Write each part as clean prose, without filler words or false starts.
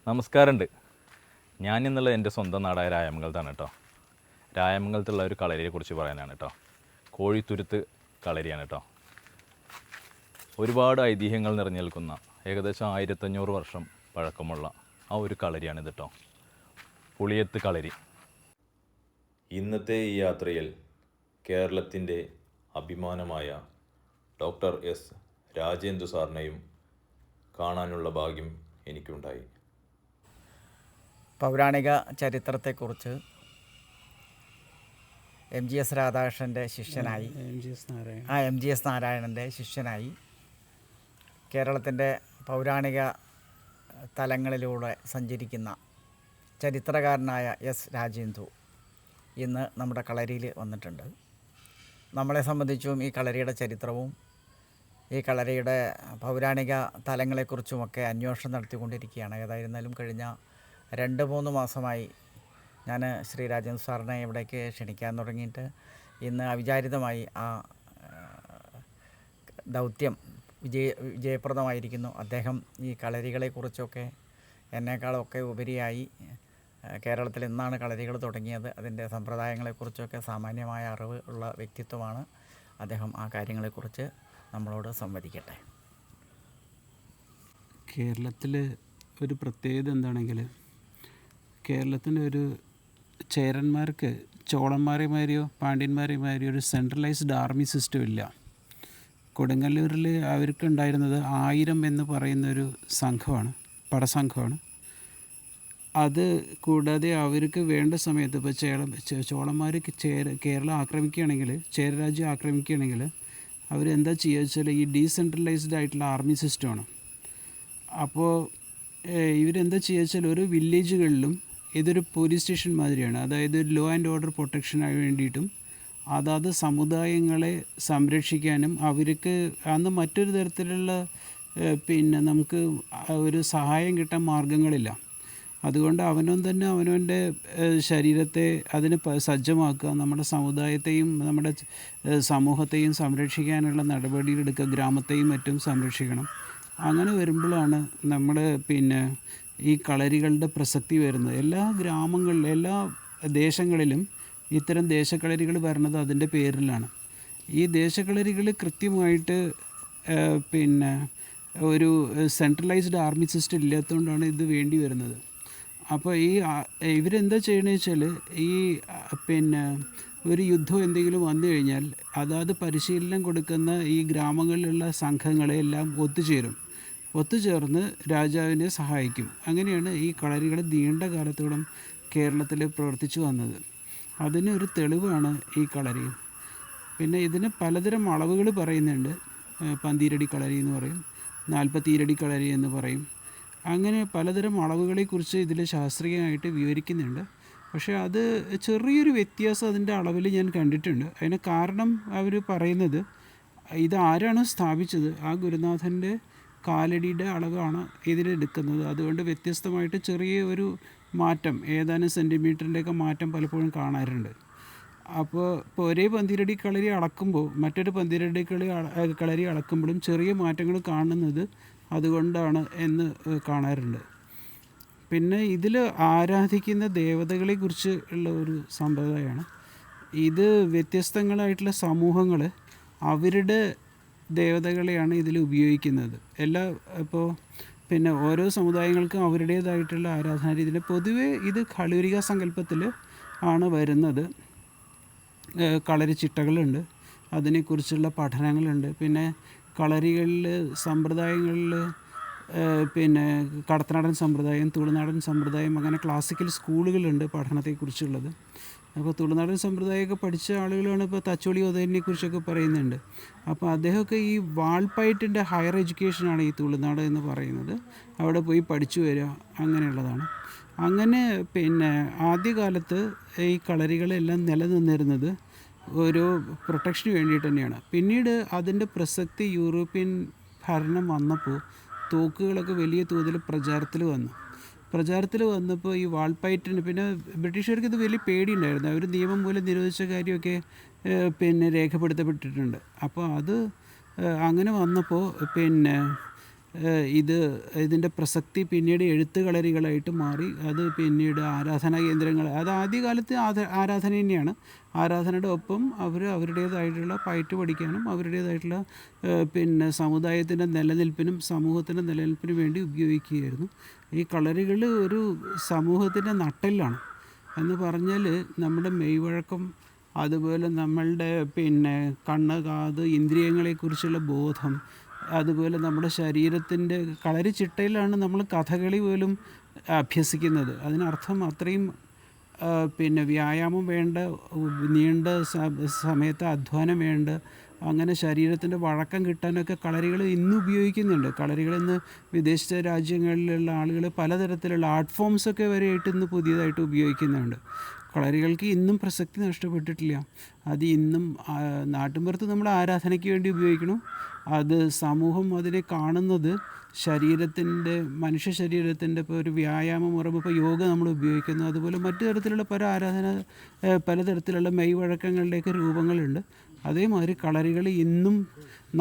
നമസ്കാരമുണ്ട്. ഞാൻ ഇന്നുള്ളത് എൻ്റെ സ്വന്തം നാടായ രായമംഗലത്താണ് കേട്ടോ. രായമംഗലത്തുള്ള ഒരു കളരിയെക്കുറിച്ച് പറയാനാണ് കേട്ടോ. കോഴിത്തുരുത്ത് കളരിയാണ് കേട്ടോ. ഒരുപാട് ഐതിഹ്യങ്ങൾ നിറഞ്ഞു നിൽക്കുന്ന ഏകദേശം 1500 വർഷം പഴക്കമുള്ള ആ ഒരു കളരിയാണിത് കേട്ടോ. പുളിയത്ത് കളരി. ഇന്നത്തെ ഈ യാത്രയിൽ കേരളത്തിൻ്റെ അഭിമാനമായ ഡോക്ടർ എസ് രാജേന്ദ്ര സാറിനെയും കാണാനുള്ള ഭാഗ്യം എനിക്കുണ്ടായി. പൗരാണിക ചരിത്രത്തെക്കുറിച്ച് MGS രാധാകൃഷ്ണൻ്റെ ശിഷ്യനായി, MGS നാരായണൻ്റെ ശിഷ്യനായി കേരളത്തിൻ്റെ പൗരാണിക തലങ്ങളിലൂടെ സഞ്ചരിക്കുന്ന ചരിത്രകാരനായ S രാജേന്ദ്രു ഇന്ന് നമ്മുടെ കളരിയിൽ വന്നിട്ടുണ്ട്. നമ്മളെ സംബന്ധിച്ചും ഈ കളരിയുടെ ചരിത്രവും ഈ കളരിയുടെ പൗരാണിക തലങ്ങളെക്കുറിച്ചുമൊക്കെ അന്വേഷണം നടത്തിക്കൊണ്ടിരിക്കുകയാണ്. ഏതായിരുന്നാലും കഴിഞ്ഞ 2-3 മാസമായി ഞാൻ ശ്രീ രാജേന്ദ്ര സാറിനെ ഇവിടേക്ക് ക്ഷണിക്കാൻ തുടങ്ങിയിട്ട് ഇന്ന് അവിചാരിതമായി ആ ദൗത്യം വിജയപ്രദമായിരിക്കുന്നു. അദ്ദേഹം ഈ കളരികളെക്കുറിച്ചൊക്കെ എന്നെക്കാളൊക്കെ ഉപരിയായി കേരളത്തിൽ ഇന്നാണ് കളരികൾ തുടങ്ങിയത്, അതിൻ്റെ സമ്പ്രദായങ്ങളെക്കുറിച്ചൊക്കെ സാമാന്യമായ അറിവ് ഉള്ള വ്യക്തിത്വമാണ് അദ്ദേഹം. ആ കാര്യങ്ങളെക്കുറിച്ച് നമ്മളോട് സംവദിക്കട്ടെ. കേരളത്തിൽ ഒരു പ്രത്യേകത എന്താണെങ്കിൽ, കേരളത്തിൻ്റെ ഒരു ചേരന്മാർക്ക് ചോളന്മാരെമാരിയോ പാണ്ഡ്യന്മാരെമാരിയോ ഒരു സെൻട്രലൈസ്ഡ് ആർമി സിസ്റ്റം ഇല്ല. കൊടുങ്ങല്ലൂരിൽ അവർക്കുണ്ടായിരുന്നത് 1000 എന്ന് പറയുന്നൊരു സംഘമാണ്, പടസംഘമാണ്. അത് കൂടാതെ അവർക്ക് വേണ്ട സമയത്ത് ഇപ്പോൾ ചോളന്മാർ കേരളം ആക്രമിക്കുകയാണെങ്കിൽ, ചേരരാജ്യം ആക്രമിക്കുകയാണെങ്കിൽ അവരെന്താ ചെയ്യുക വെച്ചാൽ ഈ ഡീസെൻട്രലൈസ്ഡ് ആയിട്ടുള്ള ആർമി സിസ്റ്റമാണ്. അപ്പോൾ ഇവരെന്താ ചെയ്യുക വെച്ചാൽ ഓരോ വില്ലേജുകളിലും ഇതൊരു പോലീസ് സ്റ്റേഷൻ മാതിരിയാണ്. അതായത് ഒരു ലോ ആൻഡ് ഓർഡർ പ്രൊട്ടക്ഷനായി വേണ്ടിയിട്ടും അതാത് സമുദായങ്ങളെ സംരക്ഷിക്കാനും അവർക്ക് അന്ന് മറ്റൊരു തരത്തിലുള്ള നമുക്ക് ഒരു സഹായം കിട്ടാൻ മാർഗങ്ങളില്ല. അതുകൊണ്ട് അവനവൻ തന്നെ അവനവൻ്റെ ശരീരത്തെ അതിന് സജ്ജമാക്കുക, നമ്മുടെ സമുദായത്തെയും നമ്മുടെ സമൂഹത്തെയും സംരക്ഷിക്കാനുള്ള നടപടികളെടുക്കുക, ഗ്രാമത്തെയും മറ്റും സംരക്ഷിക്കണം. അങ്ങനെ വരുമ്പോഴാണ് നമ്മൾ ഈ കളരികളുടെ പ്രസക്തി വരുന്നത്. എല്ലാ ഗ്രാമങ്ങളിലും എല്ലാ ദേശങ്ങളിലും ഇത്തരം ദേശക്കളരികൾ വരുന്നത് അതിൻ്റെ പേരിലാണ്. ഈ ദേശക്കളരികൾ കൃത്യമായിട്ട് ഒരു സെൻട്രലൈസ്ഡ് ആർമി സിസ്റ്റം ഇല്ലാത്തതുകൊണ്ടാണ് ഇത് വേണ്ടി വരുന്നത്. അപ്പോൾ ഇവരെന്താ ചെയ്യണമെന്ന് വെച്ചാൽ ഒരു യുദ്ധം എന്തെങ്കിലും വന്നു കഴിഞ്ഞാൽ അതാത് പരിശീലനം കൊടുക്കുന്ന ഈ ഗ്രാമങ്ങളിലുള്ള സംഘങ്ങളെല്ലാം ഒത്തുചേർന്ന് രാജാവിനെ സഹായിക്കും. അങ്ങനെയാണ് ഈ കളരികൾ നീണ്ട കാലത്തോളം കേരളത്തിൽ പ്രവർത്തിച്ചു വന്നത്. അതിനൊരു തെളിവാണ് ഈ കളരി. പിന്നെ ഇതിന് പലതരം അളവുകൾ പറയുന്നുണ്ട്. 12 കളരി എന്ന് പറയും, 42 കളരി എന്ന് പറയും. അങ്ങനെ പലതരം അളവുകളെക്കുറിച്ച് ഇതിൽ ശാസ്ത്രീയമായിട്ട് വിവരിക്കുന്നുണ്ട്. പക്ഷേ അത് ചെറിയൊരു വ്യത്യാസം അതിൻ്റെ അളവിൽ ഞാൻ കണ്ടിട്ടുണ്ട്. അതിന് കാരണം അവർ പറയുന്നത്, ഇത് ആരാണ് സ്ഥാപിച്ചത് ആ ഗുരുനാഥൻ്റെ കാലടിയുടെ അളവാണ് ഇതിലെടുക്കുന്നത്. അതുകൊണ്ട് വ്യത്യസ്തമായിട്ട് ചെറിയ ഒരു മാറ്റം, ഏതാനും സെൻറ്റിമീറ്ററിൻ്റെയൊക്കെ മാറ്റം പലപ്പോഴും കാണാറുണ്ട്. അപ്പോൾ ഒരേ 12 കളരി അളക്കുമ്പോൾ മറ്റൊരു 12 കളരി അളക്കുമ്പോഴും ചെറിയ മാറ്റങ്ങൾ കാണുന്നത് അതുകൊണ്ടാണ് എന്ന് കാണാറുണ്ട്. പിന്നെ ഇതിൽ ആരാധിക്കുന്ന ദേവതകളെക്കുറിച്ച് ഉള്ള ഒരു സമ്പ്രദായമാണ്. ഇത് വ്യത്യസ്തങ്ങളായിട്ടുള്ള സമൂഹങ്ങൾ അവരുടെ ദേവതകളെയാണ് ഇതിൽ ഉപയോഗിക്കുന്നത്. ഓരോ സമുദായങ്ങൾക്കും അവരുടേതായിട്ടുള്ള ആരാധനാ രീതിയിൽ. പൊതുവെ ഇത് കളരിക സങ്കല്പത്തിൽ ആണ് വരുന്നത്. കളരിച്ചിട്ടകളുണ്ട്, അതിനെക്കുറിച്ചുള്ള പഠനങ്ങളുണ്ട്. പിന്നെ കളരികളിൽ സമ്പ്രദായങ്ങളിൽ കടത്തനാടൻ സമ്പ്രദായം, തുളുനാടൻ സമ്പ്രദായം, അങ്ങനെ ക്ലാസിക്കൽ സ്കൂളുകളുണ്ട് പഠനത്തെക്കുറിച്ചുള്ളത്. അപ്പോൾ തുളുനാടൻ സമ്പ്രദായമൊക്കെ പഠിച്ച ആളുകളാണ് ഇപ്പോൾ തച്ചോളി ഉദയനെക്കുറിച്ചൊക്കെ പറയുന്നുണ്ട്. അപ്പോൾ അദ്ദേഹമൊക്കെ ഈ വാൾപ്പയറ്റിൻ്റെ ഹയർ എഡ്യൂക്കേഷനാണ് ഈ തുളുനാട് എന്ന് പറയുന്നത്. അവിടെ പോയി പഠിച്ചു വരിക, അങ്ങനെയുള്ളതാണ്. അങ്ങനെ ആദ്യകാലത്ത് ഈ കളരികളെല്ലാം നിലനിന്നിരുന്നത് ഒരു പ്രൊട്ടക്ഷന് വേണ്ടിയിട്ട് തന്നെയാണ്. പിന്നീട് അതിൻ്റെ പ്രസക്തി യൂറോപ്യൻ ഭരണം വന്നപ്പോൾ തോക്കുകളൊക്കെ വലിയ തോതിൽ പ്രചാരത്തിൽ വന്നപ്പോൾ ഈ വാൾപ്പയറ്റിന് പിന്നെ ബ്രിട്ടീഷുകാർക്ക് ഇത് വലിയ പേടിയുണ്ടായിരുന്നു. അവർ നിയമം മൂലം നിരോധിച്ച കാര്യമൊക്കെ രേഖപ്പെടുത്തപ്പെട്ടിട്ടുണ്ട്. അപ്പോൾ അത് അങ്ങനെ വന്നപ്പോൾ ഇതിൻ്റെ പ്രസക്തി പിന്നീട് എഴുത്ത് കളരികളായിട്ട് മാറി. അത് പിന്നീട് ആരാധനാ കേന്ദ്രങ്ങൾ, അത് ആദ്യകാലത്ത് ആരാധന തന്നെയാണ്. ആരാധനയുടെ ഒപ്പം അവരുടേതായിട്ടുള്ള പയറ്റ് പഠിക്കാനും അവരുടേതായിട്ടുള്ള പിന്നെ സമുദായത്തിൻ്റെ നിലനിൽപ്പിനും സമൂഹത്തിൻ്റെ നിലനിൽപ്പിനും വേണ്ടി ഉപയോഗിക്കുകയായിരുന്നു. ഈ കളരികൾ ഒരു സമൂഹത്തിൻ്റെ നട്ടെല്ലാണ് എന്ന് പറഞ്ഞാൽ നമ്മുടെ മെയ്വഴക്കം, അതുപോലെ നമ്മളുടെ പിന്നെ കണ്ണ്, കാത്, ഇന്ദ്രിയങ്ങളെക്കുറിച്ചുള്ള ബോധം, അതുപോലെ നമ്മുടെ ശരീരത്തിൻ്റെ കളരി ചിട്ടയിലാണ് നമ്മൾ കഥകളി പോലും അഭ്യസിക്കുന്നത്. അതിനർത്ഥം അത്രയും പിന്നെ വ്യായാമം വേണ്ട, നീണ്ട സമയത്ത് അധ്വാനം വേണ്ട, അങ്ങനെ ശരീരത്തിൻ്റെ വഴക്കം കിട്ടാനൊക്കെ കളരികൾ ഇന്ന് ഉപയോഗിക്കുന്നുണ്ട്. കളരികൾ ഇന്ന് വിദേശ രാജ്യങ്ങളിലുള്ള ആളുകൾ പലതരത്തിലുള്ള ആർട്ട് ഫോംസൊക്കെ വരെയായിട്ട് ഇന്ന് പുതിയതായിട്ട് ഉപയോഗിക്കുന്നുണ്ട്. കളരികൾക്ക് ഇന്നും പ്രസക്തി നഷ്ടപ്പെട്ടിട്ടില്ല. അത് ഇന്നും നാട്ടിൻപുറത്ത് നമ്മൾ ആരാധനയ്ക്ക് വേണ്ടി ഉപയോഗിക്കണം. അത് സമൂഹം അതിനെ കാണുന്നത് ശരീരത്തിൻ്റെ, മനുഷ്യ ശരീരത്തിൻ്റെ ഇപ്പോൾ ഒരു വ്യായാമം പറയുമ്പോൾ ഇപ്പോൾ യോഗ നമ്മൾ ഉപയോഗിക്കുന്നു. അതുപോലെ മറ്റു തരത്തിലുള്ള പലതരത്തിലുള്ള മെയ്വഴക്കങ്ങളുടെയൊക്കെ രൂപങ്ങളുണ്ട്. അതേമാതിരി കളരികൾ ഇന്നും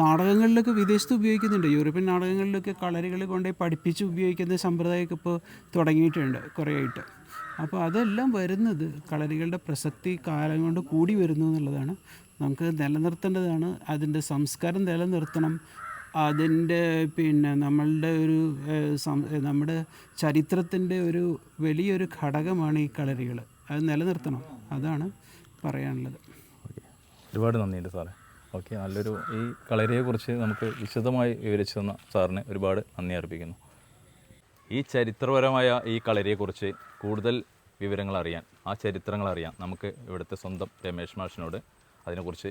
നാടകങ്ങളിലൊക്കെ വിദേശത്ത് ഉപയോഗിക്കുന്നുണ്ട്. യൂറോപ്യൻ നാടകങ്ങളിലൊക്കെ കളരികൾ കൊണ്ടുപോയി പഠിപ്പിച്ച് ഉപയോഗിക്കുന്ന സമ്പ്രദായമൊക്കെ ഇപ്പോൾ തുടങ്ങിയിട്ടുണ്ട് കുറേ ആയിട്ട്. അപ്പോൾ അതെല്ലാം വരുന്നത് കളരികളുടെ പ്രസക്തി കാലം കൊണ്ട് കൂടി വരുന്നു എന്നുള്ളതാണ്. നമുക്ക് നിലനിർത്തേണ്ടതാണ്. അതിൻ്റെ സംസ്കാരം നിലനിർത്തണം. അതിൻ്റെ പിന്നെ നമ്മുടെ ചരിത്രത്തിൻ്റെ ഒരു വലിയൊരു ഘടകമാണ് ഈ കളരികൾ. അത് നിലനിർത്തണം. അതാണ് പറയാനുള്ളത്. ഒരുപാട് നന്ദിയുണ്ട് സാറേ. ഓക്കെ, നല്ലൊരു ഈ കളരിയെക്കുറിച്ച് നമുക്ക് വിശദമായി വിവരിച്ചു തന്ന സാറിന് ഒരുപാട് നന്ദി അർപ്പിക്കുന്നു. ഈ ചരിത്രപരമായ ഈ കളരിയെക്കുറിച്ച് കൂടുതൽ വിവരങ്ങൾ അറിയാൻ, ആ ചരിത്രങ്ങൾ അറിയാൻ നമുക്ക് ഇവിടുത്തെ സ്വന്തം രമേശ് മാഷിനോട് അതിനെക്കുറിച്ച്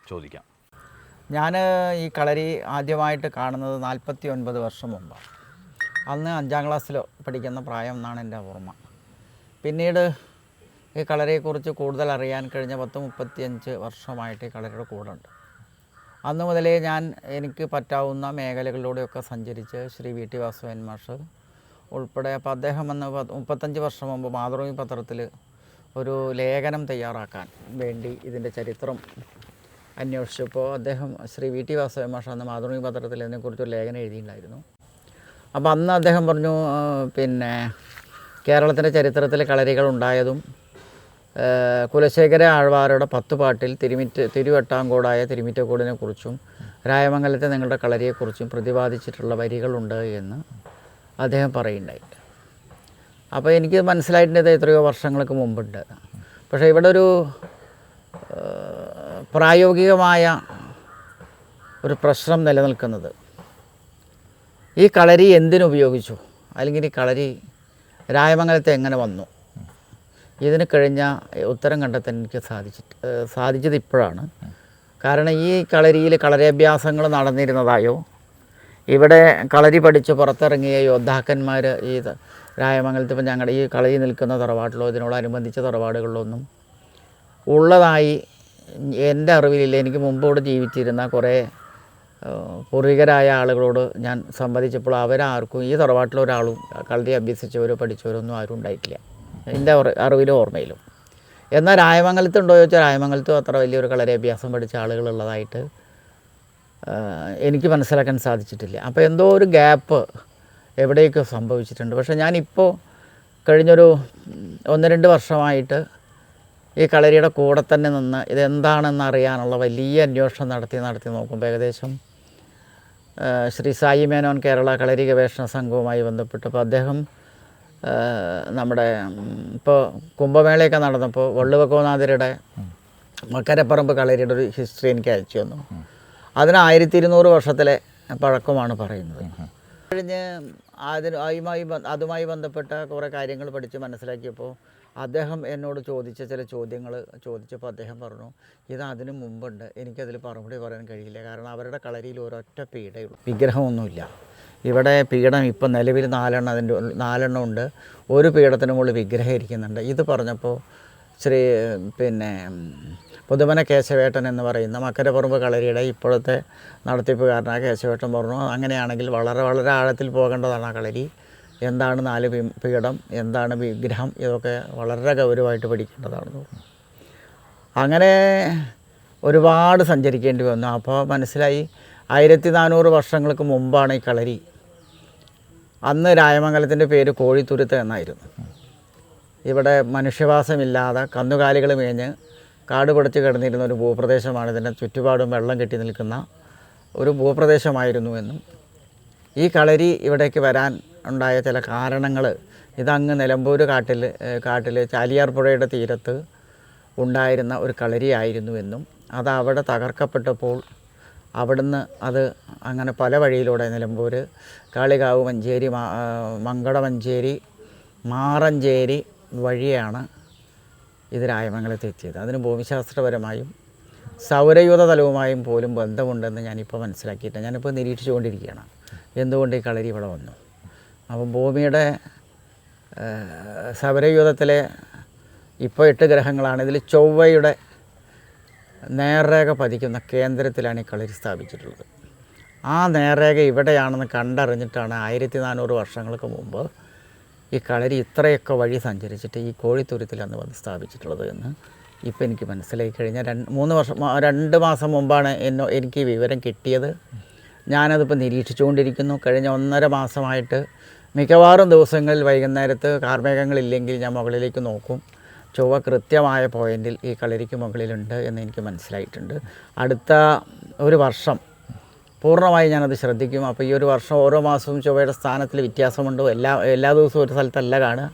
ചോദിക്കാം. ഞാൻ ഈ കളരി ആദ്യമായിട്ട് കാണുന്നത് 49 വർഷം മുമ്പാണ്. അന്ന് 5ാം ക്ലാസ്സിൽ പഠിക്കുന്ന പ്രായം എന്നാണ് എൻ്റെ ഓർമ്മ. പിന്നീട് ഈ കളരിയെക്കുറിച്ച് കൂടുതൽ അറിയാൻ കഴിഞ്ഞ 35 വർഷമായിട്ട് ഈ കളരിയുടെ കൂടെ ഉണ്ട്. അന്ന് മുതലേ എനിക്ക് പറ്റാവുന്ന മേഖലകളിലൂടെയൊക്കെ സഞ്ചരിച്ച് ശ്രീ വി ടി വാസുദേവൻ മാഷ് ഉൾപ്പെടെ, അപ്പോൾ അദ്ദേഹം അന്ന് 35 വർഷം മുമ്പ് മാതൃഭൂമി പത്രത്തിൽ ഒരു ലേഖനം തയ്യാറാക്കാൻ വേണ്ടി ഇതിൻ്റെ ചരിത്രം അന്വേഷിച്ചപ്പോൾ അദ്ദേഹം ശ്രീ വി ടി വാസുദേവൻ മാഷ് അന്ന് മാതൃഭൂമി പത്രത്തിൽ ഇതിനെക്കുറിച്ചൊരു ലേഖനം എഴുതിയിട്ടുണ്ടായിരുന്നു. അപ്പോൾ അന്ന് അദ്ദേഹം പറഞ്ഞു, പിന്നെ കേരളത്തിൻ്റെ ചരിത്രത്തിൽ കളരികൾ ഉണ്ടായതും കുലശേഖര ആഴ്വാരുടെ 10 പാട്ടിൽ തിരുവെട്ടാംകോടായ തിരുമിറ്റക്കോടിനെ കുറിച്ചും രായമംഗലത്തെ നിങ്ങളുടെ കളരിയെക്കുറിച്ചും പ്രതിപാദിച്ചിട്ടുള്ള വരികളുണ്ട് എന്ന് അദ്ദേഹം പറയുണ്ടായി. അപ്പോൾ എനിക്ക് മനസ്സിലായിട്ടുണ്ട് എത്രയോ വർഷങ്ങൾക്ക് മുമ്പുണ്ട്. പക്ഷേ ഇവിടെ ഒരു പ്രായോഗികമായ ഒരു പ്രശ്നം നിലനിൽക്കുന്നത്, ഈ കളരി എന്തിനുപയോഗിച്ചു, അല്ലെങ്കിൽ ഈ കളരി രായമംഗലത്തെ എങ്ങനെ വന്നു, ഇതിന് കഴിഞ്ഞ ഉത്തരം കണ്ടെത്താൻ എനിക്ക് സാധിച്ചത് ഇപ്പോഴാണ്. കാരണം ഈ കളരിയിൽ കളരിയഭ്യാസങ്ങൾ നടന്നിരുന്നതായോ ഇവിടെ കളരി പഠിച്ച് പുറത്തിറങ്ങിയ യോദ്ധാക്കന്മാർ ഈ രായമംഗലത്ത് ഇപ്പം ഞങ്ങളുടെ ഈ കളരി നിൽക്കുന്ന തറവാട്ടിലോ ഇതിനോടനുബന്ധിച്ച തറവാടുകളിലൊന്നും ഉള്ളതായി എൻ്റെ അറിവിലില്ല. എനിക്ക് മുമ്പോട് ജീവിച്ചിരുന്ന കുറേ പൂർവികരായ ആളുകളോട് ഞാൻ സംവദിച്ചപ്പോൾ അവരാർക്കും ഈ തറവാട്ടിലൊരാളും കളരി അഭ്യസിച്ചവരോ പഠിച്ചവരോ ഒന്നും ആരും ഉണ്ടായിട്ടില്ല എൻ്റെ അറിവിലും ഓർമ്മയിലും. എന്നാൽ രായമംഗലത്തുണ്ടോ ചോദിച്ചാൽ രായമംഗലത്തും അത്ര വലിയൊരു കളരി അഭ്യാസം പഠിച്ച ആളുകളുള്ളതായിട്ട് എനിക്ക് മനസ്സിലാക്കാൻ സാധിച്ചിട്ടില്ല. അപ്പോൾ എന്തോ ഒരു ഗ്യാപ്പ് എവിടെയൊക്കെ സംഭവിച്ചിട്ടുണ്ട്. പക്ഷേ ഞാനിപ്പോൾ കഴിഞ്ഞൊരു 1-2 വർഷമായിട്ട് ഈ കളരിയുടെ കൂടെ തന്നെ നിന്ന് ഇതെന്താണെന്ന് അറിയാനുള്ള വലിയ അന്വേഷണം നടത്തി നോക്കുമ്പോൾ ഏകദേശം ശ്രീ സായി മേനോൻ കേരള കളരി ഗവേഷണ സംഘവുമായി ബന്ധപ്പെട്ടപ്പോൾ അദ്ദേഹം നമ്മുടെ ഇപ്പോൾ കുംഭമേളയൊക്കെ നടന്നപ്പോൾ വള്ളുവക്കോനാഥരുടെ മക്കരപ്പറമ്പ് കളരിയുടെ ഒരു ഹിസ്റ്ററി എനിക്ക് അയച്ചു തന്നു. അതിന് 1200 വർഷത്തിലെ പഴക്കമാണ് പറയുന്നത്. കഴിഞ്ഞ് അതുമായി ബന്ധപ്പെട്ട കുറേ കാര്യങ്ങൾ പഠിച്ച് മനസ്സിലാക്കിയപ്പോൾ അദ്ദേഹം എന്നോട് ചോദിച്ച ചില ചോദ്യങ്ങൾ ചോദിച്ചപ്പോൾ അദ്ദേഹം പറഞ്ഞു, ഇത് അതിനു മുമ്പുണ്ട്, എനിക്കതിൽ മറുപടി പറയാൻ കഴിയില്ല. കാരണം അവരുടെ കളരിയിൽ ഒരൊറ്റ പീഠയുള്ളൂ, വിഗ്രഹമൊന്നുമില്ല. ഇവിടെ പീഠം ഇപ്പം നിലവിൽ 4 ഉണ്ട്. ഒരു പീഠത്തിന് മുകളിൽ വിഗ്രഹം ഇരിക്കുന്നുണ്ട്. ഇത് പറഞ്ഞപ്പോൾ പിന്നെ പുതുമന കേശവേട്ടൻ എന്ന് പറയുന്ന മക്കരപ്പറമ്പ് കളരിയുടെ ഇപ്പോഴത്തെ നടത്തിപ്പുകാരനായ കേശവേട്ടൻ പറഞ്ഞു, അങ്ങനെയാണെങ്കിൽ വളരെ വളരെ ആഴത്തിൽ പോകേണ്ടതാണ് ആ കളരി. എന്താണ് 4 പീഠം, എന്താണ് വിഗ്രഹം, ഇതൊക്കെ വളരെ ഗൗരവമായിട്ട് പഠിക്കേണ്ടതാണെന്ന് പറഞ്ഞു. അങ്ങനെ ഒരുപാട് സഞ്ചരിക്കേണ്ടി വന്നു. അപ്പോൾ മനസ്സിലായി 1400 വർഷങ്ങൾക്ക് മുമ്പാണ് ഈ കളരി അന്ന് രായമംഗലത്തിൻ്റെ പേര് കോഴിത്തുരുത്ത് എന്നായിരുന്നു. ഇവിടെ മനുഷ്യവാസമില്ലാതെ കന്നുകാലികൾ മേഞ്ഞ് കാട് പിടിച്ച് കിടന്നിരുന്ന ഒരു ഭൂപ്രദേശമാണ്. ഇതിൻ്റെ ചുറ്റുപാടും വെള്ളം കെട്ടി നിൽക്കുന്ന ഒരു ഭൂപ്രദേശമായിരുന്നുവെന്നും ഈ കളരി ഇവിടേക്ക് വരാൻ ഉണ്ടായ ചില കാരണങ്ങൾ ഇതങ്ങ് നിലമ്പൂർ കാട്ടിൽ ചാലിയാർ പുഴയുടെ തീരത്ത് ഉണ്ടായിരുന്ന ഒരു കളരിയായിരുന്നുവെന്നും അത് അവിടെ തകർക്കപ്പെട്ടപ്പോൾ അവിടുന്ന് അത് അങ്ങനെ പല വഴിയിലൂടെ നിലമ്പൂർ, കാളികാവ്, മഞ്ചേരി, മങ്കട മഞ്ചേരി, മാറഞ്ചേരി വഴിയാണ് ഇത് രായമംഗലത്ത് എത്തിയത്. അതിന് ഭൂമിശാസ്ത്രപരമായും സൗരയൂഥ തലവുമായും പോലും ബന്ധമുണ്ടെന്ന് ഞാനിപ്പോൾ മനസ്സിലാക്കിയിട്ട് ഞാനിപ്പോൾ നിരീക്ഷിച്ചുകൊണ്ടിരിക്കുകയാണ് എന്തുകൊണ്ട് ഈ കളരി ഇവിടെ വന്നു. അപ്പോൾ ഭൂമിയുടെ സൗരയൂഥത്തിലെ ഇപ്പോൾ 8 ഗ്രഹങ്ങളാണ്. ഇതിൽ ചൊവ്വയുടെ നേർരേഖ പതിക്കുന്ന കേന്ദ്രത്തിലാണ് ഈ കളരി സ്ഥാപിച്ചിട്ടുള്ളത്. ആ നേർരേഖ ഇവിടെയാണെന്ന് കണ്ടറിഞ്ഞിട്ടാണ് 1400 വർഷങ്ങൾക്ക് മുമ്പ് ഈ കളരി ഇത്രയൊക്കെ വഴി സഞ്ചരിച്ചിട്ട് ഈ കോഴിത്തുരുത്തിലാണ് വന്ന് സ്ഥാപിച്ചിട്ടുള്ളത് എന്ന് ഇപ്പോൾ എനിക്ക് മനസ്സിലായി. കഴിഞ്ഞ 2 മാസം മുമ്പാണ് എനിക്ക് ഈ വിവരം കിട്ടിയത്. ഞാനതിപ്പോൾ നിരീക്ഷിച്ചുകൊണ്ടിരിക്കുന്നു. കഴിഞ്ഞ 1.5 മാസമായിട്ട് മിക്കവാറും ദിവസങ്ങളിൽ വൈകുന്നേരത്ത് കാർമേഘങ്ങളില്ലെങ്കിൽ ഞാൻ മുകളിലേക്ക് നോക്കും. ചൊവ്വ കൃത്യമായ പോയിൻറ്റിൽ ഈ കളരിക്ക് മുകളിലുണ്ട് എന്ന് എനിക്ക് മനസ്സിലായിട്ടുണ്ട്. അടുത്ത ഒരു വർഷം പൂർണ്ണമായി ഞാനത് ശ്രദ്ധിക്കും. അപ്പോൾ ഈ ഒരു വർഷം ഓരോ മാസവും ചൊവ്വയുടെ സ്ഥാനത്തിൽ വ്യത്യാസമുണ്ട്. എല്ലാ ദിവസവും ഒരു സ്ഥലത്തല്ല കാണുക,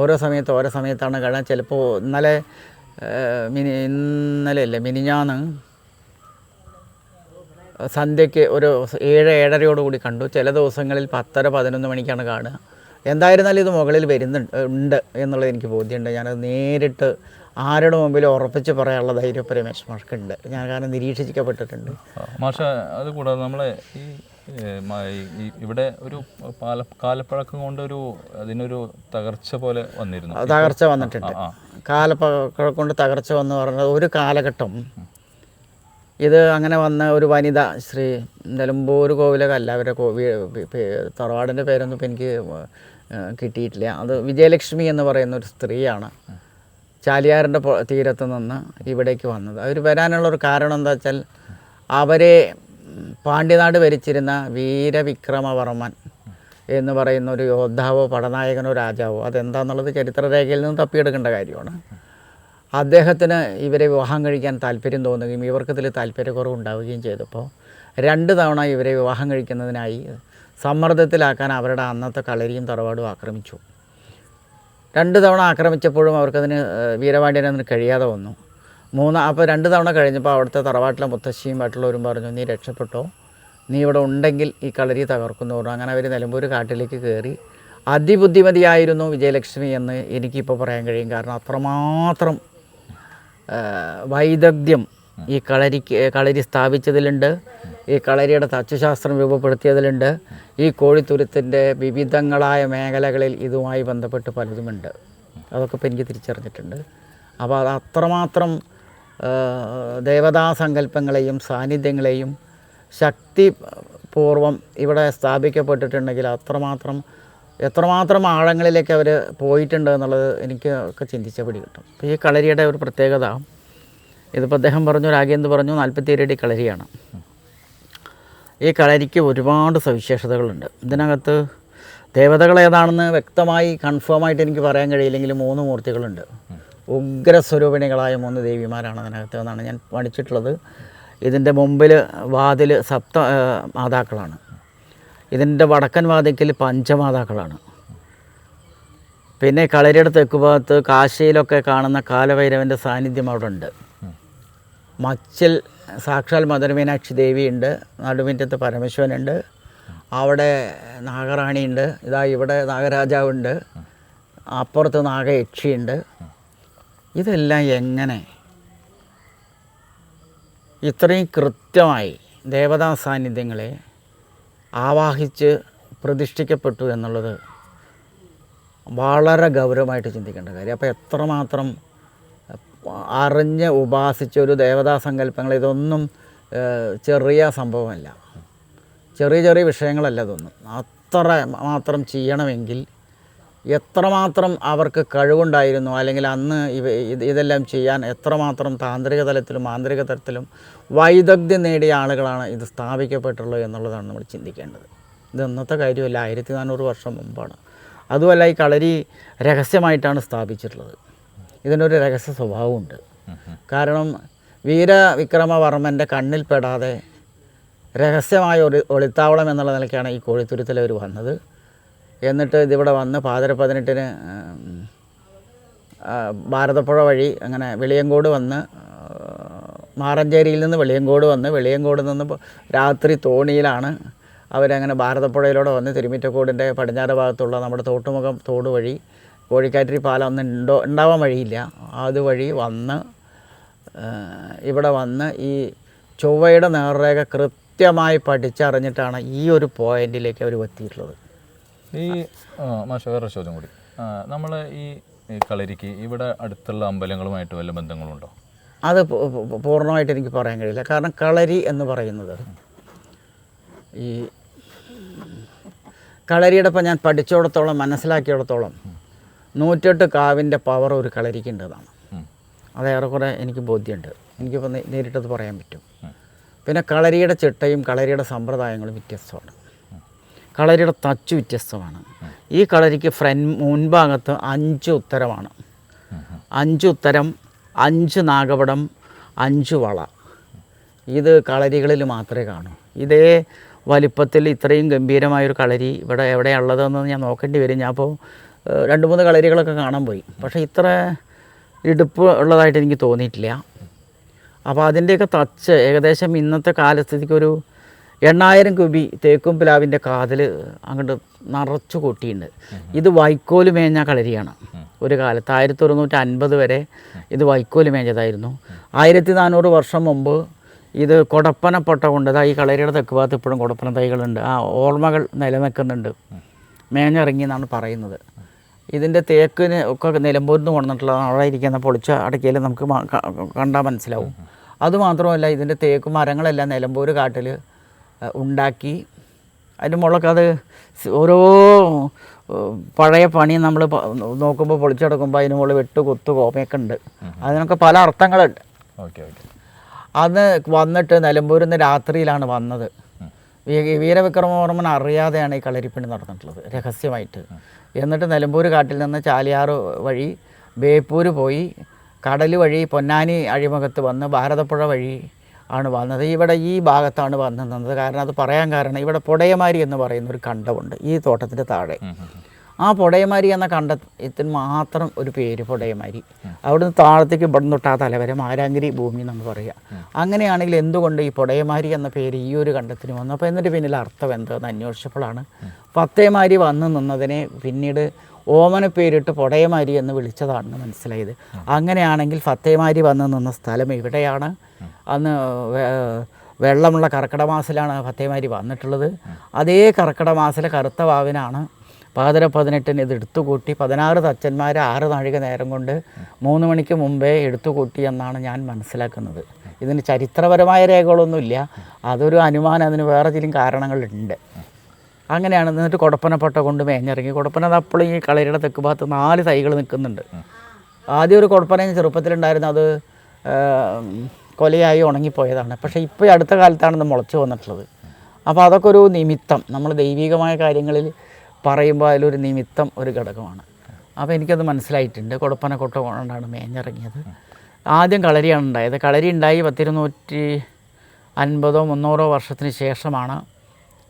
ഓരോ സമയത്താണ് കാണുക. ചിലപ്പോൾ മിനിഞ്ഞാന്ന് സന്ധ്യയ്ക്ക് ഒരു 7-7:30 കണ്ടു. ചില ദിവസങ്ങളിൽ 10-11 മണിക്കാണ് കാണുക. എന്തായിരുന്നാലും ഇത് മുകളിൽ ഉണ്ട് എന്നുള്ളത് എനിക്ക് ബോധ്യമുണ്ട്. ഞാനത് നേരിട്ട് ആരുടെ മുമ്പിൽ ഉറപ്പിച്ച് പറയാനുള്ള ധൈര്യം രമേശ് മാഷ്ക്കുണ്ട്. ഞാൻ കാരണം നിരീക്ഷിക്കപ്പെട്ടിട്ടുണ്ട്. മാഷ അതുകൂടാതെ നമ്മളെ ഇവിടെ ഒരു കാലപ്പഴക്കം കൊണ്ടൊരു അതിനൊരു തകർച്ച പോലെ വന്നിരുന്നു. തകർച്ച വന്നിട്ടുണ്ട്. കാലപ്പഴക്കം കൊണ്ട് തകർച്ച വന്ന് പറഞ്ഞത് ഒരു കാലഘട്ടം ഇത് അങ്ങനെ വന്ന ഒരു വനിത ശ്രീ നിലമ്പൂർ കോവിലകല്ല, അവരുടെ തറവാടിൻ്റെ പേരൊന്നും ഇപ്പം എനിക്ക് കിട്ടിയിട്ടില്ല. അത് വിജയലക്ഷ്മി എന്ന് പറയുന്ന ഒരു സ്ത്രീയാണ് ചാലിയാറിൻ്റെ തീരത്ത് നിന്ന് ഇവിടേക്ക് വന്നത്. അവർ വരാനുള്ളൊരു കാരണം എന്താ വെച്ചാൽ അവരെ പാണ്ഡ്യനാട് ഭരിച്ചിരുന്ന വീരവിക്രമവർമ്മൻ എന്ന് പറയുന്ന ഒരു യോദ്ധാവോ പടനായകനോ രാജാവോ അതെന്താണെന്നുള്ളത് ചരിത്രരേഖയിൽ നിന്ന് തപ്പിയെടുക്കേണ്ട കാര്യമാണ്. അദ്ദേഹത്തിന് ഇവരെ വിവാഹം കഴിക്കാൻ താല്പര്യം തോന്നുകയും ഇവർക്കിതിൽ താല്പര്യക്കുറവുണ്ടാവുകയും ചെയ്തപ്പോൾ 2 തവണ ഇവരെ വിവാഹം കഴിക്കുന്നതിനായി സമ്മർദ്ദത്തിലാക്കാൻ അവരുടെ അന്നത്തെ കളരിയും തറവാടും ആക്രമിച്ചു. 2 തവണ ആക്രമിച്ചപ്പോഴും അവർക്കതിന് വീരപാണ്ഡ്യനതിന് കഴിയാതെ വന്നു. അപ്പോൾ 2 തവണ കഴിഞ്ഞപ്പോൾ അവിടുത്തെ തറവാട്ടിലെ മുത്തശ്ശിയും മറ്റുള്ളവരും പറഞ്ഞു, നീ രക്ഷപ്പെട്ടോ, നീ ഇവിടെ ഉണ്ടെങ്കിൽ ഈ കളരി തകർക്കുന്നു പറഞ്ഞു. അങ്ങനെ അവർ നിലമ്പൂർ കാട്ടിലേക്ക് കയറി. അതിബുദ്ധിമതിയായിരുന്നു വിജയലക്ഷ്മി എന്ന് എനിക്കിപ്പോൾ പറയാൻ കഴിയും. കാരണം അത്രമാത്രം വൈദഗ്ധ്യം ഈ കളരി സ്ഥാപിച്ചതിലുണ്ട്, ഈ കളരിയുടെ തച്ചുശാസ്ത്രം രൂപപ്പെടുത്തിയതിലുണ്ട്. ഈ കോഴിത്തുരുത്തിൻ്റെ വിവിധങ്ങളായ മേഖലകളിൽ ഇതുമായി ബന്ധപ്പെട്ട് പലതുമുണ്ട്. അതൊക്കെ ഇപ്പോൾ എനിക്ക് തിരിച്ചറിഞ്ഞിട്ടുണ്ട്. അപ്പോൾ അത് അത്രമാത്രം ദേവതാസങ്കല്പങ്ങളെയും സാന്നിധ്യങ്ങളെയും ശക്തിപൂർവം ഇവിടെ സ്ഥാപിക്കപ്പെട്ടിട്ടുണ്ടെങ്കിൽ എത്രമാത്രം ആഴങ്ങളിലേക്ക് അവർ പോയിട്ടുണ്ട് എന്നുള്ളത് എനിക്ക് ഒക്കെ ചിന്തിച്ച പിടി കിട്ടും. അപ്പോൾ ഈ കളരിയുടെ ഒരു പ്രത്യേകത, ഇതിപ്പോൾ അദ്ദേഹം പറഞ്ഞു, രാഗേന്ദ്ര പറഞ്ഞു, 47 അടി കളരിയാണ്. ഈ കളരിക്ക് ഒരുപാട് സവിശേഷതകളുണ്ട്. ഇതിനകത്ത് ദേവതകൾ ഏതാണെന്ന് വ്യക്തമായി കൺഫേമായിട്ട് എനിക്ക് പറയാൻ കഴിയില്ലെങ്കിലും 3 മൂർത്തികളുണ്ട്. ഉഗ്രസ്വരൂപിണികളായ 3 ദേവിമാരാണ് അതിനകത്ത് എന്നാണ് ഞാൻ പഠിച്ചിട്ടുള്ളത്. ഇതിൻ്റെ മുമ്പിൽ വാതിൽ മാതാക്കളാണ്. ഇതിൻ്റെ വടക്കൻ വാതിക്കൽ പഞ്ചമാതാക്കളാണ്. പിന്നെ കളരിയുടെ തെക്കുഭാഗത്ത് കാശിയിലൊക്കെ കാണുന്ന കാലഭൈരവൻ്റെ സാന്നിധ്യം അവിടെ ഉണ്ട്. മച്ചിൽ സാക്ഷാൽ മധുരമീനാക്ഷി ദേവിയുണ്ട്, നടുമുറ്റത്ത് പരമേശ്വരനുണ്ട്, അവിടെ നാഗറാണിയുണ്ട്, ഇവിടെ നാഗരാജാവുണ്ട്, അപ്പുറത്ത് നാഗയക്ഷിയുണ്ട്. ഇതെല്ലാം എങ്ങനെ ഇത്രയും കൃത്യമായി ദേവതാ സാന്നിധ്യങ്ങളെ ആവാഹിച്ച് പ്രതിഷ്ഠിക്കപ്പെട്ടു എന്നുള്ളത് വളരെ ഗൗരവമായിട്ട് ചിന്തിക്കേണ്ട കാര്യം. അപ്പോൾ എത്രമാത്രം അറിഞ്ഞ് ഉപാസിച്ചൊരു ദേവതാ സങ്കല്പങ്ങൾ, ഇതൊന്നും ചെറിയ സംഭവമല്ല, ചെറിയ വിഷയങ്ങളല്ല ഇതൊന്നും. അത്ര മാത്രം ചെയ്യണമെങ്കിൽ എത്രമാത്രം അവർക്ക് കഴിവുണ്ടായിരുന്നു, അല്ലെങ്കിൽ അന്ന് ഇതെല്ലാം ചെയ്യാൻ എത്രമാത്രം താന്ത്രിക തലത്തിലും മാന്ത്രിക തലത്തിലും വൈദഗ്ധ്യം നേടിയ ആളുകളാണ് ഇത് സ്ഥാപിക്കപ്പെട്ടുള്ളത് എന്നുള്ളതാണ് നമ്മൾ ചിന്തിക്കേണ്ടത്. ഇത് ഇന്നത്തെ കാര്യമല്ല, 1400 വർഷം മുമ്പാണ്. അതുമല്ല, ഈ കളരി രഹസ്യമായിട്ടാണ് സ്ഥാപിച്ചിട്ടുള്ളത്. ഇതിനൊരു രഹസ്യ സ്വഭാവമുണ്ട്. കാരണം വീരവിക്രമവർമ്മൻ്റെ കണ്ണിൽപ്പെടാതെ രഹസ്യമായ ഒരു ഒളിത്താവളം എന്നുള്ള നിലയ്ക്കാണ് ഈ കോഴിത്തുരുത്തിലവർ വന്നത്. എന്നിട്ട് ഇതിവിടെ വന്ന് പാതിര 18-ന് ഭാരതപ്പുഴ വഴി അങ്ങനെ വെളിയങ്കോട് വന്ന്, മാറഞ്ചേരിയിൽ നിന്ന് വെളിയങ്കോട് വന്ന്, വെളിയങ്കോട് നിന്ന് രാത്രി തോണിയിലാണ് അവരങ്ങനെ ഭാരതപ്പുഴയിലൂടെ വന്ന് തിരുമിറ്റക്കോടിൻ്റെ പടിഞ്ഞാറ് ഭാഗത്തുള്ള നമ്മുടെ തോട്ടുമുഖം തോട് വഴി, കോഴിക്കാറ്റരി പാലം ഒന്നും ഉണ്ടാവാൻ വഴിയില്ല, അതുവഴി വന്ന് ഇവിടെ വന്ന് ഈ ചൊവ്വയുടെ നേർരേഖ കൃത്യമായി പഠിച്ചറിഞ്ഞിട്ടാണ് ഈ ഒരു പോയിന്റിലേക്ക് അവർ എത്തിയിട്ടുള്ളത്. ഈ മാഷ വേറൊരു ചോദ്യം കൂടി, നമ്മൾ ഈ കളരിക്ക് ഇവിടെ അടുത്തുള്ള അമ്പലങ്ങളുമായിട്ട് വല്ല ബന്ധങ്ങളുണ്ടോ? അത് പൂർണ്ണമായിട്ട് എനിക്ക് പറയാൻ കഴിയില്ല. കാരണം കളരി എന്ന് പറയുന്നത് ഈ കളരിയുടെ ഇപ്പം ഞാൻ പഠിച്ചിടത്തോളം മനസ്സിലാക്കിയിടത്തോളം 108 കാവിൻ്റെ പവർ ഒരു കളരിക്കുണ്ടെന്നാണ്. അത് ഏറെക്കുറെ എനിക്ക് ബോധ്യമുണ്ട്. എനിക്കിപ്പോൾ നേരിട്ടത് പറയാൻ പറ്റും. പിന്നെ കളരിയുടെ ചിട്ടയും കളരിയുടെ സമ്പ്രദായങ്ങളും വ്യത്യസ്തമാണ്. കളരിയുടെ തച്ച് വ്യത്യസ്തമാണ്. ഈ കളരിക്ക് മുൻഭാഗത്ത് 5 ഉത്തരമാണ്. 5 ഉത്തരം, 5 നാഗപടം, 5 വള. ഇത് കളരികളിൽ മാത്രമേ കാണൂ. ഇതേ വലിപ്പത്തിൽ ഇത്രയും ഗംഭീരമായൊരു കളരി ഇവിടെ എവിടെയുള്ളതെന്ന് ഞാൻ നോക്കേണ്ടി വരും. ഞാൻ ഇപ്പോൾ 2-3 കളരികളൊക്കെ കാണാൻ പോയി, പക്ഷേ ഇത്ര ഇടുപ്പ് ഉള്ളതായിട്ട് എനിക്ക് തോന്നിയിട്ടില്ല. അപ്പോൾ അതിൻ്റെയൊക്കെ തച്ച് ഏകദേശം ഇന്നത്തെ കാലസ്ഥിതിക്കൊരു 8000 കുബി തേക്കും പ്ലാവിൻ്റെ കാതിൽ അങ്ങോട്ട് നിറച്ചു കൊട്ടിയുണ്ട്. ഇത് വൈക്കോല് മേഞ്ഞ കളരിയാണ്. ഒരു കാലത്ത് 1150 വരെ ഇത് വൈക്കോല് മേഞ്ഞതായിരുന്നു. 1400 വർഷം മുമ്പ് ഇത് കൊടപ്പനപ്പട്ട കൊണ്ട്, ഈ കളരിയുടെ തെക്ക് ഭാഗത്ത് ഇപ്പോഴും കൊടപ്പന തൈകളുണ്ട്. ആ ഓർമ്മകൾ നിലനിൽക്കുന്നുണ്ട്. മേഞ്ഞിറങ്ങി എന്നാണ് പറയുന്നത്. ഇതിൻ്റെ തേക്കിന് ഒക്കെ നിലമ്പൂരിൽ നിന്ന് കൊണ്ടുവന്നിട്ടുള്ളതാണ്. അവിടെ ഇരിക്കുന്ന പൊളിച്ച അടക്കിയാൽ നമുക്ക് കണ്ടാൽ മനസ്സിലാവും. അതുമാത്രമല്ല, ഇതിൻ്റെ തേക്ക് മരങ്ങളെല്ലാം നിലമ്പൂർ കാട്ടിൽ ഉണ്ടാക്കി അതിൻ്റെ മുകളിലൊക്കെ അത് ഓരോ പഴയ പണി നമ്മൾ നോക്കുമ്പോൾ പൊളിച്ചെടുക്കുമ്പോൾ അതിന് മുകളിൽ വെട്ട് കുത്ത് കോമയൊക്കെ ഉണ്ട്. അതിനൊക്കെ പല അർത്ഥങ്ങളുണ്ട്. അന്ന് വന്നിട്ട് നിലമ്പൂരിൽ നിന്ന് രാത്രിയിലാണ് വന്നത്. വീരവിക്രമവർമ്മൻ അറിയാതെയാണ് ഈ കളരിപ്പണി നടന്നിട്ടുള്ളത് രഹസ്യമായിട്ട്. എന്നിട്ട് നിലമ്പൂർ കാട്ടിൽ നിന്ന് ചാലിയാറ് വഴി ബേപ്പൂർ പോയി കടൽ വഴി പൊന്നാനി അഴിമുഖത്ത് വന്ന് ഭാരതപ്പുഴ വഴി ആണ് വന്നത്. ഇവിടെ ഈ ഭാഗത്താണ് വന്നു നിന്നത്. കാരണം അത് പറയാൻ കാരണം ഇവിടെ പൊടയമാരി എന്ന് പറയുന്നൊരു കണ്ടമുണ്ട് ഈ തോട്ടത്തിൻ്റെ താഴെ. ആ പൊടയമാരി എന്ന കണ്ടത്തിന് മാത്രം ഒരു പേര് പൊടയമാരി. അവിടുന്ന് താഴത്തേക്ക് ഇവിടെ തൊട്ട് ആ തലവരെ മാരാങ്കിരി ഭൂമി എന്നാണ് പറയുക. അങ്ങനെയാണെങ്കിൽ എന്തുകൊണ്ട് ഈ പൊടയമാരി എന്ന പേര് ഈ ഒരു കണ്ടത്തിന് വന്നു? അപ്പോൾ എന്നിട്ട് പിന്നിൽ അർത്ഥം എന്താണെന്ന് അന്വേഷിച്ചപ്പോഴാണ് ഫത്തേമാരി വന്ന് നിന്നതിനെ പിന്നീട് ഓമന പേരിട്ട് പൊടയമാരി എന്ന് വിളിച്ചതാണെന്ന് മനസ്സിലായത്. അങ്ങനെയാണെങ്കിൽ ഫത്തേമാരി വന്ന് നിന്ന സ്ഥലം ഇവിടെയാണ്. അന്ന് വെള്ളമുള്ള കർക്കിടക മാസത്തിലാണ് ഫത്തേമാരി വന്നിട്ടുള്ളത്. അതേ കർക്കിടക മാസത്തിലെ കറുത്ത വാവിനാണ് പാതിര 18-ന് ഇത് എടുത്തുകൂട്ടി 16 തച്ചന്മാർ 6 നാഴിക നേരം കൊണ്ട് 3 മണിക്ക് മുമ്പേ എടുത്തുകൂട്ടി എന്നാണ് ഞാൻ മനസ്സിലാക്കുന്നത്. ഇതിന് ചരിത്രപരമായ രേഖകളൊന്നുമില്ല. അതൊരു അനുമാനം, അതിന് വേറെ ചില കാരണങ്ങളുണ്ട്. അങ്ങനെയാണ്. എന്നിട്ട് കൊടപ്പനപ്പട്ട കൊണ്ട് മേഞ്ഞിറങ്ങി. കൊടപ്പന അപ്പോഴും ഈ കളരിയുടെ തെക്ക് ഭാഗത്ത് 4 തൈകൾ നിൽക്കുന്നുണ്ട്. ആദ്യം ഒരു കൊടപ്പന ചെറുപ്പത്തിലുണ്ടായിരുന്നു, അത് കൊലയായി ഉണങ്ങിപ്പോയതാണ്. പക്ഷേ ഇപ്പോൾ അടുത്ത കാലത്താണ് ഇത് മുളച്ച് വന്നിട്ടുള്ളത്. അപ്പോൾ അതൊക്കെ ഒരു നിമിത്തം, നമ്മൾ ദൈവികമായ കാര്യങ്ങളിൽ പറയുമ്പോൾ അതിലൊരു നിമിത്തം ഒരു ഘടകമാണ്. അപ്പോൾ എനിക്കത് മനസ്സിലായിട്ടുണ്ട്. കൊടപ്പന കൊട്ട കൊണ്ടാണ് മേഞ്ഞിറങ്ങിയത്. ആദ്യം കളരിയാണ് ഉണ്ടായത്. കളരി ഉണ്ടായി 250-300 വർഷത്തിന് ശേഷമാണ്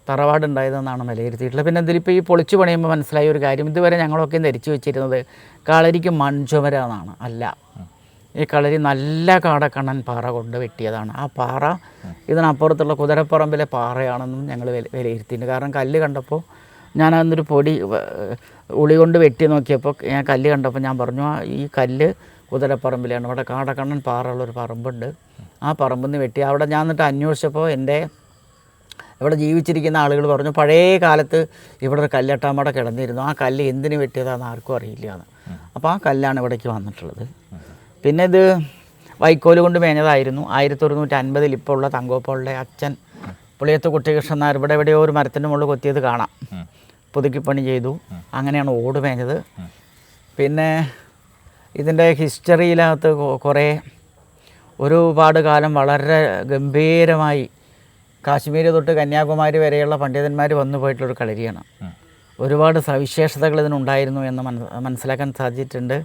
തറവാടുണ്ടായതെന്നാണ് വിലയിരുത്തിയിട്ടുള്ളത്. പിന്നെ ഇതിലിപ്പോൾ ഈ പൊളിച്ചു പണിയുമ്പോൾ മനസ്സിലായ ഒരു കാര്യം, ഇതുവരെ ഞങ്ങളൊക്കെ ധരിച്ചു വെച്ചിരുന്നത് കളരിക്ക് മൺചുമര എന്നാണ്. അല്ല, ഈ കളരി നല്ല കാടക്കണ്ണൻ പാറ കൊണ്ട് വെട്ടിയതാണ്. ആ പാറ ഇതിനപ്പുറത്തുള്ള കുതിരപ്പറമ്പിലെ പാറയാണെന്നും ഞങ്ങൾ വിലയിരുത്തിയിട്ടുണ്ട്. കാരണം കല്ല് കണ്ടപ്പോൾ ഞാൻ അന്നൊരു പൊടി ഉളി കൊണ്ട് വെട്ടി നോക്കിയപ്പോൾ ഞാൻ കല്ല് കണ്ടപ്പോൾ ഞാൻ പറഞ്ഞു, ഈ കല്ല് കുതിരപ്പറമ്പിലാണ്. ഇവിടെ കാടക്കണ്ണൻ പാറയുള്ളൊരു പറമ്പുണ്ട്, ആ പറമ്പിൽ നിന്ന് വെട്ടി. അവിടെ ഞാൻ എന്നിട്ട് അന്വേഷിച്ചപ്പോൾ ഇവിടെ ജീവിച്ചിരിക്കുന്ന ആളുകൾ പറഞ്ഞു, പഴയ കാലത്ത് ഇവിടെ ഒരു കല്ലെട്ടാമട കിടന്നിരുന്നു, ആ കല്ല് എന്തിന് വെട്ടിയതാണെന്ന് ആർക്കും അറിയില്ല എന്ന്. അപ്പോൾ ആ കല്ലാണ് ഇവിടേക്ക് വന്നിട്ടുള്ളത്. പിന്നെ ഇത് വൈക്കോല് കൊണ്ട് മേഞ്ഞതായിരുന്നു. 1150 ഇപ്പോൾ ഉള്ള തങ്കോപ്പളുടെ അച്ഛൻ പുളിയത്ത് കുട്ടികൃഷ്ണൻ നായർ ഇവിടെ എവിടെയോ ഒരു മരത്തിൻ്റെ മുകളിൽ കൊത്തിയത് കാണാം. പുതുക്കിപ്പണി ചെയ്തു. അങ്ങനെയാണ് ഓട് മേഞ്ഞത്. പിന്നെ ഇതിൻ്റെ ഹിസ്റ്ററിയിലകത്ത് കുറേ ഒരുപാട് കാലം വളരെ ഗംഭീരമായി കാശ്മീർ തൊട്ട് കന്യാകുമാരി വരെയുള്ള പണ്ഡിതന്മാർ വന്നു പോയിട്ടുള്ളൊരു കളരിയാണ്. ഒരുപാട് സവിശേഷതകൾ ഇതിനുണ്ടായിരുന്നു എന്ന് മനസ്സിലാക്കാൻ സാധിച്ചിട്ടുണ്ട്.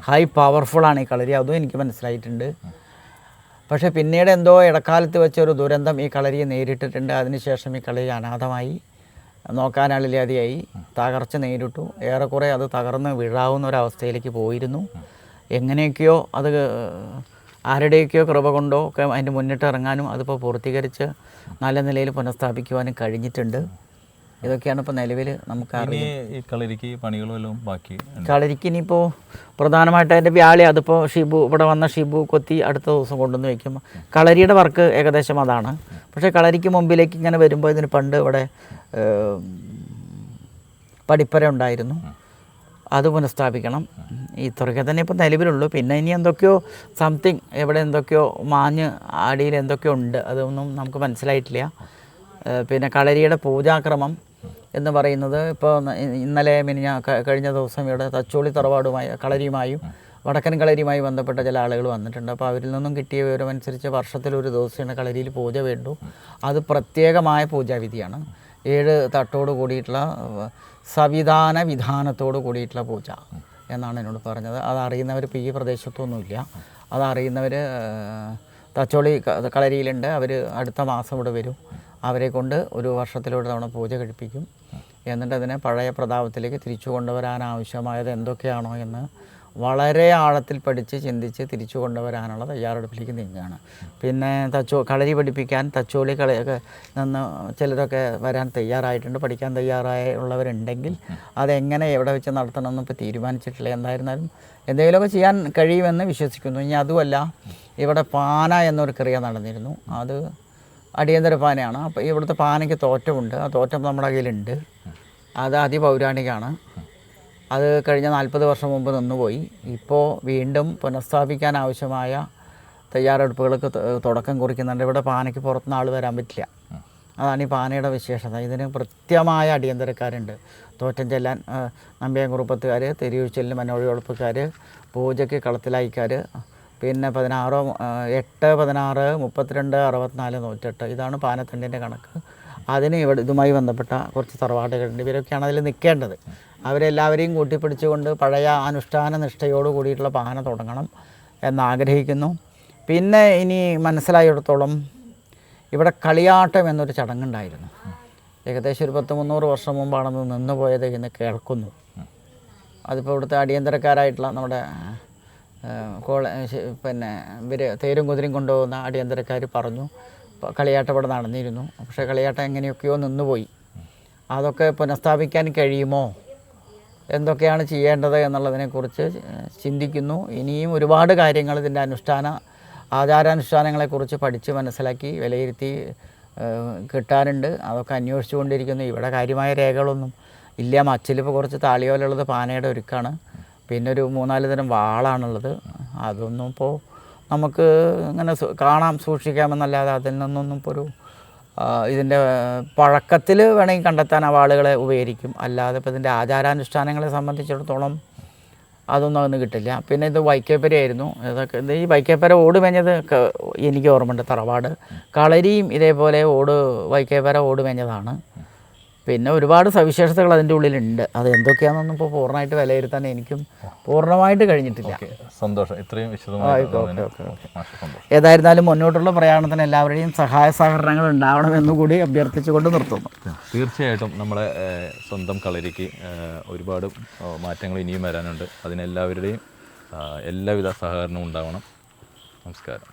ഹൈ പവർഫുള്ളാണ് ഈ കളരി, അതും എനിക്ക് മനസ്സിലായിട്ടുണ്ട്. പക്ഷേ പിന്നീട് എന്തോ ഇടക്കാലത്ത് വെച്ചൊരു ദുരന്തം ഈ കളരിയെ നേരിട്ടിട്ടുണ്ട്. അതിനുശേഷം ഈ കളരി അനാഥമായി, നോക്കാനാളില്ലാതെയായി, തകർച്ച നേരിട്ടു. ഏറെക്കുറെ അത് തകർന്ന് വീഴാവുന്ന ഒരവസ്ഥയിലേക്ക് പോയിരുന്നു. എങ്ങനെയൊക്കെയോ അത് ആരുടെയൊക്കെയോ കൃപ കൊണ്ടോ ഒക്കെ അതിൻ്റെ മുന്നിട്ട് ഇറങ്ങാനും അതിപ്പോൾ പൂർത്തീകരിച്ച് നല്ല നിലയിൽ പുനഃസ്ഥാപിക്കുവാനും കഴിഞ്ഞിട്ടുണ്ട്. ഇതൊക്കെയാണ് ഇപ്പോൾ നിലവിൽ നമുക്കറിയാം. ഈ കളരിക്ക് പണികൾ വല്ലതും ബാക്കി? കളരിക്ക് ഇനിയിപ്പോൾ പ്രധാനമായിട്ട് അതിൻ്റെ വ്യാളി, അതിപ്പോൾ ഷിബു ഇവിടെ വന്ന ഷിബു കൊത്തി അടുത്ത ദിവസം കൊണ്ടുവന്ന് വയ്ക്കും. കളരിയുടെ വർക്ക് ഏകദേശം അതാണ്. പക്ഷേ കളരിക്ക് മുമ്പിലേക്ക് ഇങ്ങനെ വരുമ്പോൾ ഇതിന് പണ്ട് ഇവിടെ പടിപ്പര ഉണ്ടായിരുന്നു, അത് പുനഃസ്ഥാപിക്കണം. ഇത്രയൊക്കെ തന്നെ ഇപ്പോൾ നിലവിലുള്ളൂ. പിന്നെ ഇനി എന്തൊക്കെയോ സംതിങ് എവിടെ എന്തൊക്കെയോ മാഞ്ഞ് അടിയിൽ എന്തൊക്കെയോ ഉണ്ട്, അതൊന്നും നമുക്ക് മനസ്സിലായിട്ടില്ല. പിന്നെ കളരിയുടെ പൂജാക്രമം എന്ന് പറയുന്നത് ഇപ്പോൾ ഇന്നലെ കഴിഞ്ഞ ദിവസം ഇവിടെ തച്ചോളി തറവാടുമായി കളരിയുമായും വടക്കൻ കളരിയുമായി ബന്ധപ്പെട്ട ചില ആളുകൾ വന്നിട്ടുണ്ട്. അപ്പോൾ അവരിൽ നിന്നും കിട്ടിയ വിവരമനുസരിച്ച് വർഷത്തിലൊരു ദിവസമാണ് കളരിയിൽ പൂജ വേണ്ടു. അത് പ്രത്യേകമായ പൂജാവിധിയാണ്. 7 തട്ടോട് കൂടിയിട്ടുള്ള സംവിധാന വിധാനത്തോട് കൂടിയിട്ടുള്ള പൂജ എന്നാണ് എന്നോട് പറഞ്ഞത്. അതറിയുന്നവർ ഇപ്പോൾ ഈ പ്രദേശത്തൊന്നുമില്ല. അതറിയുന്നവർ തച്ചോളി കളരിയിലുണ്ട്. അവർ അടുത്ത മാസം ഇവിടെ വരും. അവരെ കൊണ്ട് ഒരു വർഷത്തിലൊരു തവണ പൂജ കഴിപ്പിക്കും. എന്നിട്ട് അതിനെ പഴയ പ്രതാപത്തിലേക്ക് തിരിച്ചു കൊണ്ടുവരാൻ ആവശ്യമായത് എന്തൊക്കെയാണോ എന്ന് വളരെ ആഴത്തിൽ പഠിച്ച് ചിന്തിച്ച് തിരിച്ചു കൊണ്ടുവരാനുള്ള തയ്യാറെടുപ്പിലേക്ക് നീങ്ങുകയാണ്. പിന്നെ കളരി പഠിപ്പിക്കാൻ തച്ചോളി കളിയൊക്കെ നിന്ന് ചിലരൊക്കെ വരാൻ തയ്യാറായിട്ടുണ്ട്. പഠിക്കാൻ തയ്യാറായുള്ളവരുണ്ടെങ്കിൽ അതെങ്ങനെ എവിടെ വെച്ച് നടത്തണമെന്ന് ഇപ്പോൾ തീരുമാനിച്ചിട്ടില്ല. എന്തായിരുന്നാലും എന്തെങ്കിലുമൊക്കെ ചെയ്യാൻ കഴിയുമെന്ന് വിശ്വസിക്കുന്നു. ഇനി അതുമല്ല, ഇവിടെ പാന എന്നൊരു ക്രിയ നടന്നിരുന്നു. അത് അടിയന്തര പാനയാണ്. അപ്പോൾ ഇവിടുത്തെ പാനയ്ക്ക് തോറ്റമുണ്ട്. ആ തോറ്റം നമ്മുടെ കയ്യിലുണ്ട്. അത് അതിപൗരാണികമാണ്. അത് കഴിഞ്ഞ 40 വർഷം മുമ്പ് നിന്നുപോയി. ഇപ്പോൾ വീണ്ടും പുനഃസ്ഥാപിക്കാൻ ആവശ്യമായ തയ്യാറെടുപ്പുകൾക്ക് തുടക്കം കുറിക്കുന്നുണ്ട്. ഇവിടെ പാനയ്ക്ക് പുറത്തുനിന്ന് ആൾ വരാൻ പറ്റില്ല. അതാണ് ഈ പാനയുടെ വിശേഷത. ഇതിന് കൃത്യമായ അടിയന്തരക്കാരുണ്ട്. തോറ്റം ചെല്ലാൻ നമ്പ്യാൻകുറുപ്പത്തുകാർ, തെരിയൂച്ചലിന് മനോഴിയൊളപ്പുകാർ, പൂജയ്ക്ക് കളത്തിലായിക്കാർ, പിന്നെ 16, 8, 16, 32, 64, 108 ഇതാണ് പാനത്തണ്ടിൻ്റെ കണക്ക്. അതിന് ഇതുമായി ബന്ധപ്പെട്ട കുറച്ച് തറവാടുകളുണ്ട്. ഇവരൊക്കെയാണ് അതിൽ നിൽക്കേണ്ടത്. അവരെല്ലാവരെയും കൂട്ടിപ്പിടിച്ചുകൊണ്ട് പഴയ അനുഷ്ഠാന നിഷ്ഠയോട് കൂടിയിട്ടുള്ള പാന തുടങ്ങണം എന്നാഗ്രഹിക്കുന്നു. പിന്നെ ഇനി മനസ്സിലായിടത്തോളം ഇവിടെ കളിയാട്ടം എന്നൊരു ചടങ്ങുണ്ടായിരുന്നു. ഏകദേശം ഒരു 10-300 വർഷം മുമ്പാണെന്ന് നിന്നുപോയത് എന്ന് കേൾക്കുന്നു. അതിപ്പോൾ ഇവിടുത്തെ അടിയന്തരക്കാരായിട്ടുള്ള നമ്മുടെ പിന്നെ ഇവർ തേരും കുതിരയും കൊണ്ടുപോകുന്ന അടിയന്തരക്കാർ പറഞ്ഞു കളിയാട്ടം ഇവിടെ നടന്നിരുന്നു. പക്ഷേ കളിയാട്ടം എങ്ങനെയൊക്കെയോ നിന്നുപോയി. അതൊക്കെ പുനഃസ്ഥാപിക്കാൻ കഴിയുമോ, എന്തൊക്കെയാണ് ചെയ്യേണ്ടത് എന്നുള്ളതിനെക്കുറിച്ച് ചിന്തിക്കുന്നു. ഇനിയും ഒരുപാട് കാര്യങ്ങൾ ഇതിൻ്റെ ആചാരാനുഷ്ഠാനങ്ങളെക്കുറിച്ച് പഠിച്ച് മനസ്സിലാക്കി വിലയിരുത്തി കിട്ടാനുണ്ട്. അതൊക്കെ അന്വേഷിച്ചു കൊണ്ടിരിക്കുന്നു. ഇവിടെ കാര്യമായ രേഖകളൊന്നും ഇല്ല. മച്ചിലിപ്പോൾ കുറച്ച് താളിയോലുള്ളത് പാനയുടെ ഒരുക്കാണ്. പിന്നെ ഒരു 3-4 തരം വാളാണുള്ളത്. അതൊന്നും ഇപ്പോൾ നമുക്ക് ഇങ്ങനെ കാണാം, സൂക്ഷിക്കാമെന്നല്ലാതെ അതിൽ നിന്നൊന്നും ഇപ്പോൾ ഒരു ഇതിൻ്റെ പഴക്കത്തിൽ വേണമെങ്കിൽ കണ്ടെത്താൻ ആ വാളുകളെ ഉപകരിക്കും. അല്ലാതെ ഇപ്പോൾ ഇതിൻ്റെ ആചാരാനുഷ്ഠാനങ്ങളെ സംബന്ധിച്ചിടത്തോളം അതൊന്നും അതൊന്നും കിട്ടില്ല. പിന്നെ ഇത് വൈക്കപ്പരയായിരുന്നു. ഇതൊക്കെ ഈ വൈക്കപ്പര ഓട് മേഞ്ഞത് എനിക്ക് ഓർമ്മയുണ്ട്. തറവാട് കളരിയും ഇതേപോലെ വൈക്കപ്പര ഓട് മേഞ്ഞതാണ്. പിന്നെ ഒരുപാട് സവിശേഷതകൾ അതിൻ്റെ ഉള്ളിലുണ്ട്. അത് എന്തൊക്കെയാണെന്നൊന്നും ഇപ്പോൾ പൂർണ്ണമായിട്ട് വിലയിരുത്താൻ എനിക്കും പൂർണ്ണമായിട്ട് കഴിഞ്ഞിട്ടില്ല. സന്തോഷം. ഇത്രയും വിശദമായി. ഏതായിരുന്നാലും മുന്നോട്ടുള്ള പ്രയാണത്തിന് എല്ലാവരുടെയും സഹായ സഹകരണങ്ങൾ ഉണ്ടാവണമെന്നുകൂടി അഭ്യർത്ഥിച്ചുകൊണ്ട് നിർത്തുന്നു. തീർച്ചയായിട്ടും നമ്മളെ സ്വന്തം കളരിക്ക് ഒരുപാട് മാറ്റങ്ങൾ ഇനിയും വരാനുണ്ട്. അതിനെല്ലാവരുടെയും എല്ലാവിധ സഹകരണവും ഉണ്ടാവണം. നമസ്കാരം.